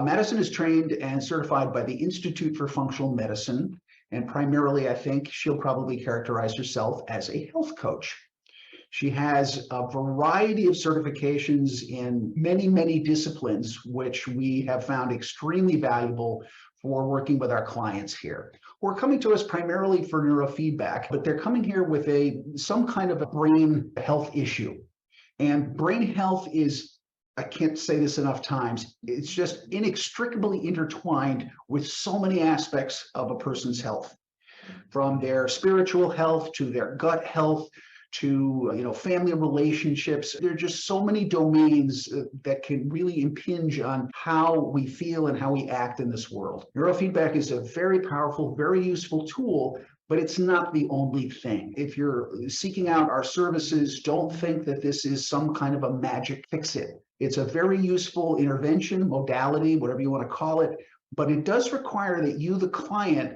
Madison is trained and certified by the Institute for Functional Medicine, and primarily, I think she'll probably characterize herself as a health coach. She has a variety of certifications in many, many disciplines, which we have found extremely valuable for working with our clients here, who are coming to us primarily for neurofeedback, but they're coming here with some kind of a brain health issue. And brain health is, I can't say this enough times, it's just inextricably intertwined with so many aspects of a person's health, from their spiritual health to their gut health to family relationships. There are just so many domains that can really impinge on how we feel and how we act in this world. Neurofeedback is a very powerful, very useful tool, but it's not the only thing. If you're seeking out our services, don't think that this is some kind of a magic fix-it. It's a very useful intervention, modality, whatever you want to call it, but it does require that you, the client,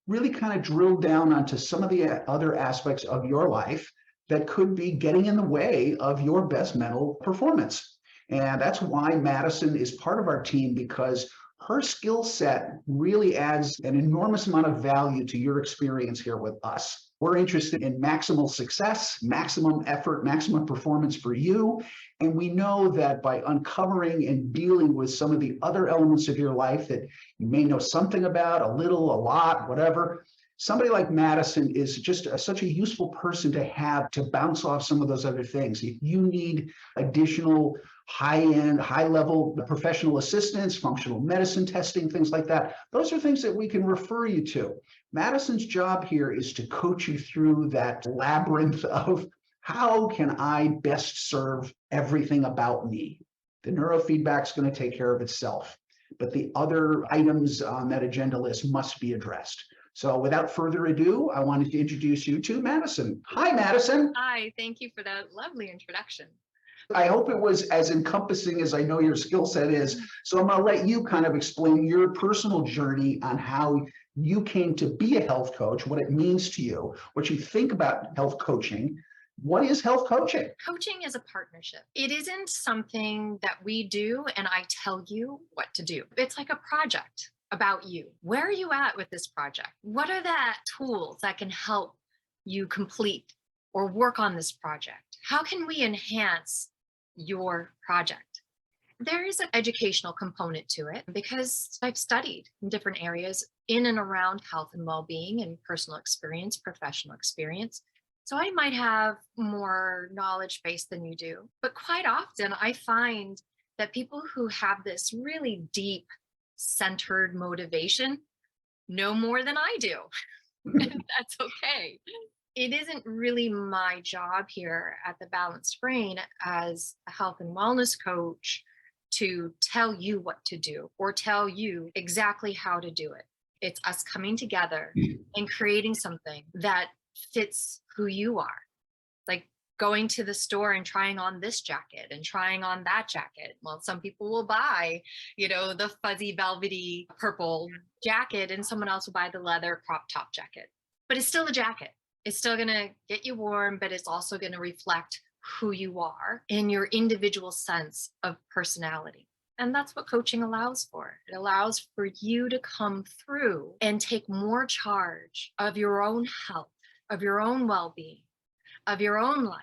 really kind of drill down onto some of the other aspects of your life that could be getting in the way of your best mental performance. And that's why Madison is part of our team, because her skill set really adds an enormous amount of value to your experience here with us. We're interested in maximal success, maximum effort, maximum performance for you. And we know that by uncovering and dealing with some of the other elements of your life that you may know something about, a little, a lot, whatever, somebody like Madison is just such a useful person to have to bounce off some of those other things. If you need additional high-end, high-level professional assistance, functional medicine testing, things like that, those are things that we can refer you to. Madison's job here is to coach you through that labyrinth of how can I best serve everything about me. The neurofeedback is going to take care of itself, but the other items on that agenda list must be addressed. So without further ado, I wanted to introduce you to Madison. Hi, Madison. Hi, thank you for that lovely introduction. I hope it was as encompassing as I know your skill set is. So I'm going to let you kind of explain your personal journey on how you came to be a health coach, what it means to you, what you think about health coaching. What is health coaching? Coaching is a partnership. It isn't something that we do and I tell you what to do. It's like a project about you. Where are you at with this project? What are the tools that can help you complete or work on this project? How can we enhance your project? There is an educational component to it because I've studied in different areas in and around health and well-being and personal experience, professional experience. So I might have more knowledge base than you do, but quite often I find that people who have this really deep centered motivation know more than I do. And that's okay. It isn't really my job here at the Balanced Brain as a health and wellness coach to tell you what to do or tell you exactly how to do it. It's us coming together and creating something that fits who you are. Like going to the store and trying on this jacket and trying on that jacket. Well, some people will buy, the fuzzy velvety purple jacket, and someone else will buy the leather crop top jacket. But it's still a jacket. It's still going to get you warm, but it's also going to reflect who you are in your individual sense of personality. And that's what coaching allows for. It allows for you to come through and take more charge of your own health, of your own well-being, of your own life,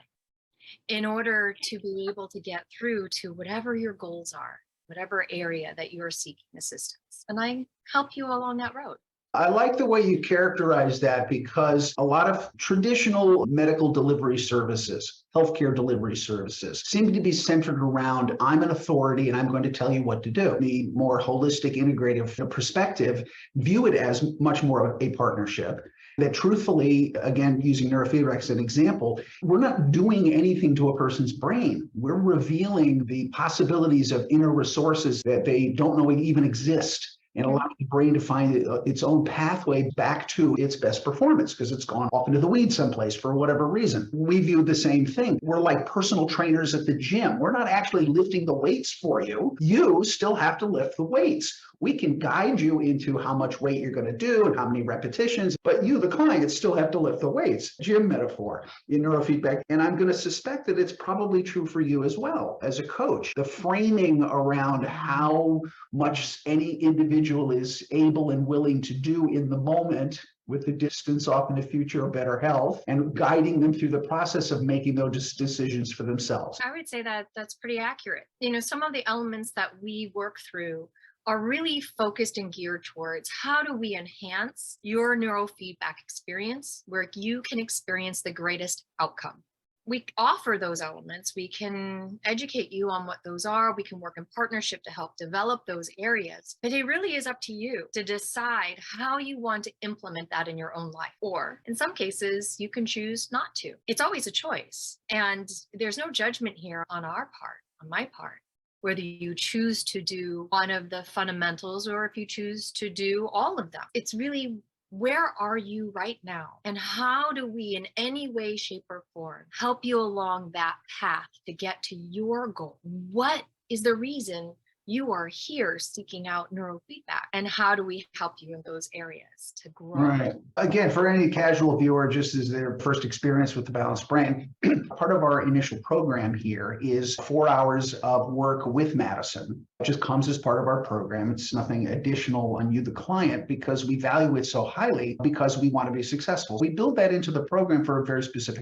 in order to be able to get through to whatever your goals are, whatever area that you're seeking assistance. And I help you along that road. I like the way you characterize that, because a lot of traditional medical delivery services, healthcare delivery services, seem to be centered around, I'm an authority and I'm going to tell you what to do. The more holistic, integrative perspective view it as much more of a partnership. That truthfully, again, using neurofeedback as an example, we're not doing anything to a person's brain. We're revealing the possibilities of inner resources that they don't know even exist. and allow the brain to find its own pathway back to its best performance because it's gone off into the weeds someplace for whatever reason. We view the same thing. We're like personal trainers at the gym. We're not actually lifting the weights for you. You still have to lift the weights. We can guide you into how much weight you're going to do and how many repetitions, but you, the client, still have to lift the weights. Gym metaphor in neurofeedback. And I'm going to suspect that it's probably true for you as well as a coach. The framing around how much any individual is able and willing to do in the moment with the distance off in the future of better health and guiding them through the process of making those decisions for themselves. I would say that that's pretty accurate. Some of the elements that we work through are really focused and geared towards how do we enhance your neurofeedback experience where you can experience the greatest outcome. We offer those elements. We can educate you on what those are. We can work in partnership to help develop those areas. But it really is up to you to decide how you want to implement that in your own life. Or in some cases, you can choose not to. It's always a choice. And there's no judgment here on our part, on my part, whether you choose to do one of the fundamentals or if you choose to do all of them. It's really, where are you right now? And how do we, in any way, shape, or form, help you along that path to get to your goal? What is the reason you are here seeking out neurofeedback? And how do we help you in those areas to grow? Right. Again, for any casual viewer, just as their first experience with the balanced brain, part of our initial program here is 4 hours of work with Madison. It just comes as part of our program. It's nothing additional on you, the client, because we value it so highly because we want to be successful. We build that into the program for a very specific